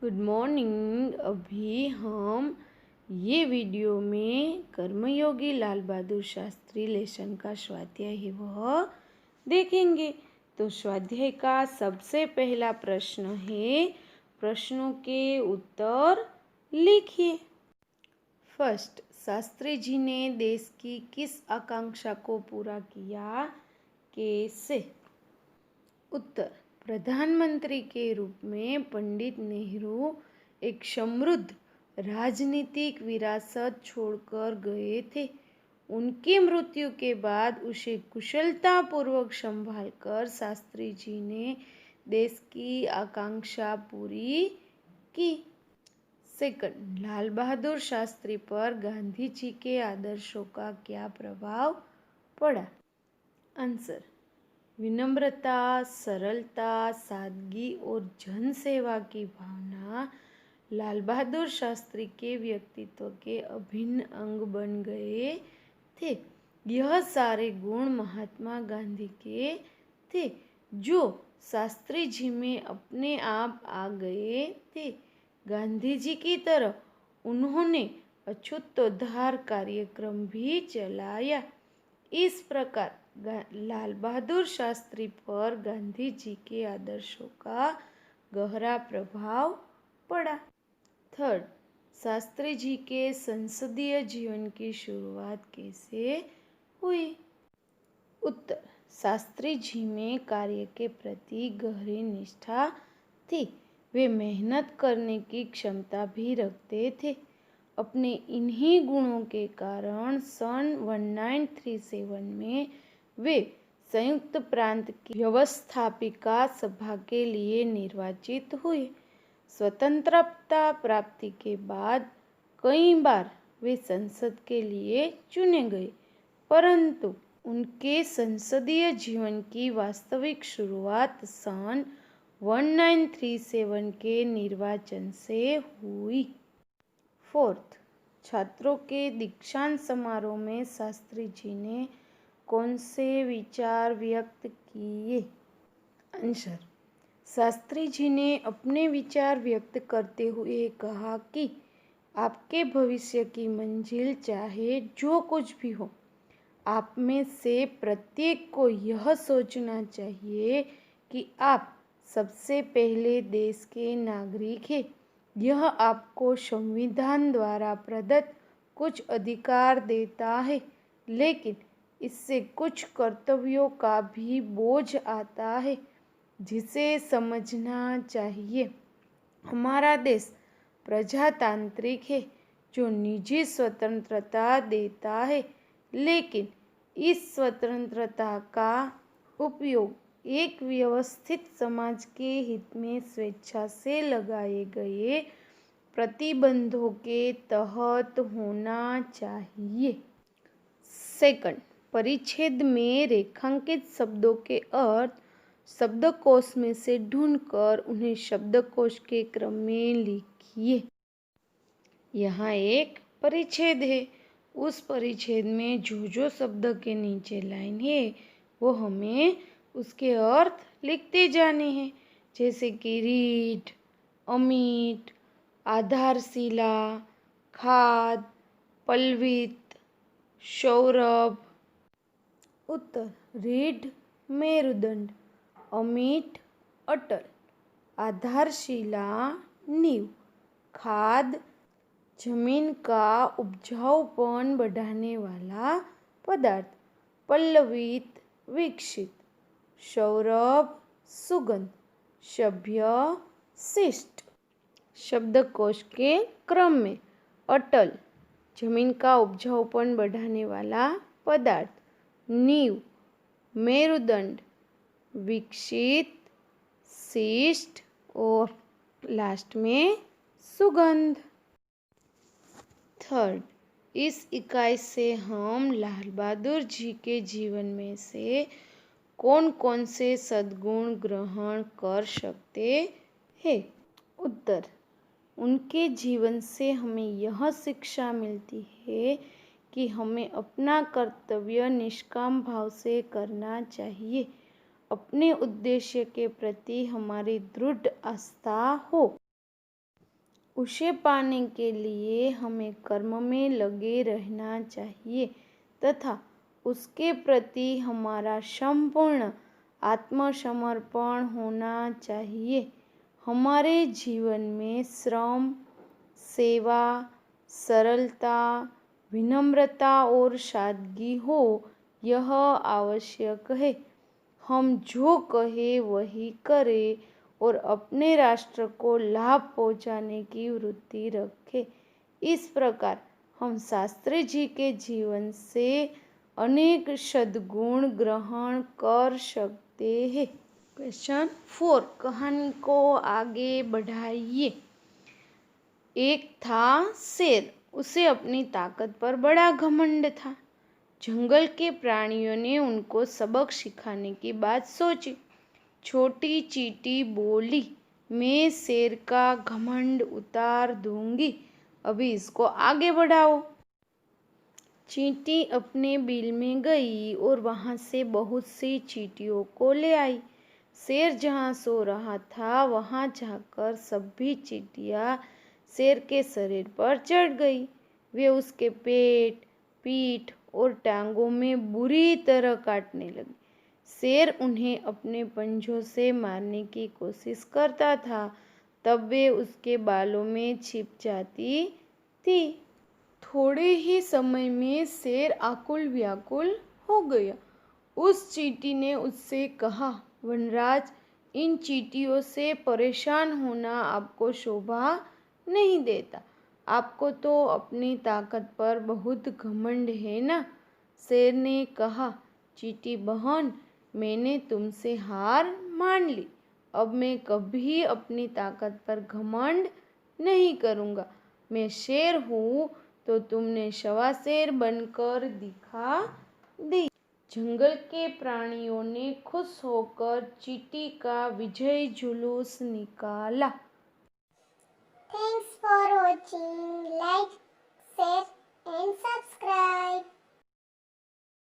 Good morning. अभी हम ये वीडियो में कर्मयोगी लाल बहादुर शास्त्री लेसन का स्वाध्याय है वह देखेंगे। तो स्वाध्याय का सबसे पहला प्रश्न है, प्रश्नों के उत्तर लिखिए। फर्स्ट, शास्त्री जी ने देश की किस आकांक्षा को पूरा किया, कैसे? उत्तर, प्रधानमंत्री के रूप में पंडित नेहरू एक समृद्ध राजनीतिक विरासत छोड़कर गए थे। उनकी मृत्यु के बाद उसे कुशलतापूर्वक संभालकर शास्त्री जी ने देश की आकांक्षा पूरी की। सेकंड, लाल बहादुर शास्त्री पर गांधी जी के आदर्शों का क्या प्रभाव पड़ा? आंसर, विनम्रता, सरलता, सादगी और जन सेवा की भावना लाल बहादुर शास्त्री के व्यक्तित्व के अभिन्न अंग बन गए थे। यह सारे गुण महात्मा गांधी के थे, जो शास्त्री जी में अपने आप आ गए थे। गांधी जी की तरह उन्होंने अछूतोद्धार कार्यक्रम भी चलाया। इस प्रकार लाल बहादुर शास्त्री पर गांधी जी के आदर्शों का गहरा प्रभाव पड़ा। थर्ड, शास्त्री जी के संसदीय जीवन की शुरुआत कैसे हुई? उत्तर, शास्त्री जी में कार्य के प्रति गहरी निष्ठा थी। वे मेहनत करने की क्षमता भी रखते थे। अपने इन्हीं गुणों के कारण सन 1937 में वे संयुक्त प्रांत की व्यवस्थापिका सभा के लिए निर्वाचित हुए। स्वतंत्रता प्राप्ति के बाद कई बार वे संसद के लिए चुने गए, परंतु उनके संसदीय जीवन की वास्तविक शुरुआत सन 1937 के निर्वाचन से हुई। फोर्थ, छात्रों के दीक्षांत समारोह में शास्त्री जी ने कौन से विचार व्यक्त किए? आंसर, शास्त्री जी ने अपने विचार व्यक्त करते हुए कहा कि आपके भविष्य की मंजिल चाहे जो कुछ भी हो, आप में से प्रत्येक को यह सोचना चाहिए कि आप सबसे पहले देश के नागरिक हैं। यह आपको संविधान द्वारा प्रदत्त कुछ अधिकार देता है, लेकिन इससे कुछ कर्तव्यों का भी बोझ आता है, जिसे समझना चाहिए। हमारा देश प्रजातांत्रिक है, जो निजी स्वतंत्रता देता है, लेकिन इस स्वतंत्रता का उपयोग एक व्यवस्थित समाज के हित में स्वेच्छा से लगाए गए प्रतिबंधों के तहत होना चाहिए। सेकंड, परिच्छेद में रेखांकित शब्दों के अर्थ शब्दकोश में से ढूंढकर उन्हें शब्दकोश के क्रम में लिखिए। यहाँ एक परिच्छेद है। उस परिच्छेद में जो शब्द के नीचे लाइन है वो हमें उसके अर्थ लिखते जाने हैं, जैसे कि रीढ़, अमिट, आधारशिला, खाद, पल्लवित, सौरभ। उत्तर, रीढ़ मेरुदंड, अमिट अटल, आधारशिला नींव, खाद जमीन का उपजाऊपन बढ़ाने वाला पदार्थ, पल्लवित विकसित, सौरभ सुगंध, सभ्य शिष्ट। शब्दकोश के क्रम में अटल जमीन का उपजाऊपन बढ़ाने वाला पदार्थ, नींव मेरुदंड, विकसित शिष्ट और लास्ट में सुगंध। थर्ड, इस इकाई से हम लाल बहादुर जी के जीवन में से कौन कौन से सद्गुण ग्रहण कर सकते हैं? उत्तर, उनके जीवन से हमें यह शिक्षा मिलती है कि हमें अपना कर्तव्य निष्काम भाव से करना चाहिए। अपने उद्देश्य के प्रति हमारी दृढ़ आस्था हो। उसे पाने के लिए हमें कर्म में लगे रहना चाहिए तथा उसके प्रति हमारा संपूर्ण आत्मसमर्पण होना चाहिए। हमारे जीवन में श्रम, सेवा, सरलता, विनम्रता और सादगी हो, यह आवश्यक है। हम जो कहें वही करें और अपने राष्ट्र को लाभ पहुंचाने की वृत्ति रखें। इस प्रकार हम शास्त्री जी के जीवन से अनेक सद्गुण ग्रहण कर सकते हैं। क्वेश्चन 4, कहानी को आगे बढ़ाइए। एक था शेर, उसे अपनी ताकत पर बड़ा घमंड था। जंगल के प्राणियों ने उनको सबक सिखाने की बात सोची। छोटी चींटी बोली, मैं शेर का घमंड उतार दूंगी, अभी इसको आगे बढ़ाओ। चींटी अपने बिल में गई और वहां से बहुत सी चींटियों को ले आई। शेर जहाँ सो रहा था वहां जाकर सभी चींटियां शेर के शरीर पर चढ़ गई। वे उसके पेट, पीठ और टांगों में बुरी तरह काटने लगी। शेर उन्हें अपने पंजों से मारने की कोशिश करता था, तब वे उसके बालों में छिप जाती थी। थोड़े ही समय में शेर आकुल व्याकुल हो गया। उस चींटी ने उससे कहा, वनराज, इन चींटियों से परेशान होना आपको शोभा नहीं देता। आपको तो अपनी ताकत पर बहुत घमंड है ना। शेर ने कहा, चींटी बहन, मैंने तुमसे हार मान ली। अब मैं कभी अपनी ताकत पर घमंड नहीं करूँगा। मैं शेर हूँ तो तुमने सवा शेर बनकर दिखा दी। जंगल के प्राणियों ने खुश होकर चींटी का विजय जुलूस निकाला। Thanks for